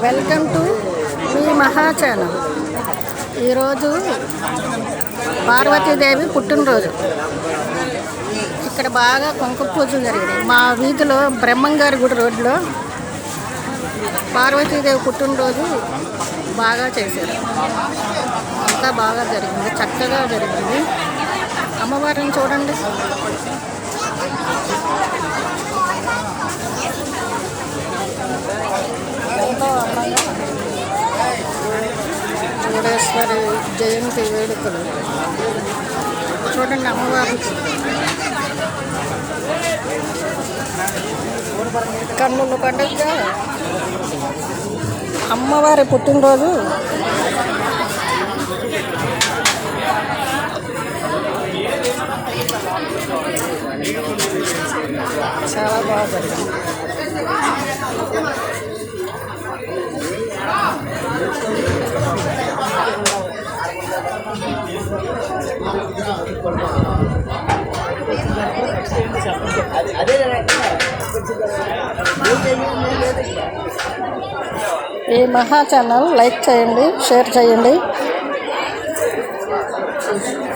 Welcome to me మహా channel. ఈరోజు పార్వతీదేవి పుట్టినరోజు. ఇక్కడ బాగా కుంకుమ పూజలు జరిగినాయి. మా వీధిలో బ్రహ్మంగారి గుడి రోడ్లో పార్వతీదేవి పుట్టినరోజు బాగా చేశారు. అంతా బాగా జరిగింది, చక్కగా జరిగింది. అమ్మవారిని చూడండి. ఎంతో అందంగా చూడేశ్వరి జయంతి వేడుకలు చూడండి. అమ్మవారు కన్నుల పండుగ, అమ్మవారి పుట్టినరోజు చాలా బాగా జరిగింది. ఈ మహా ఛానల్ లైక్ చేయండి, షేర్ చేయండి.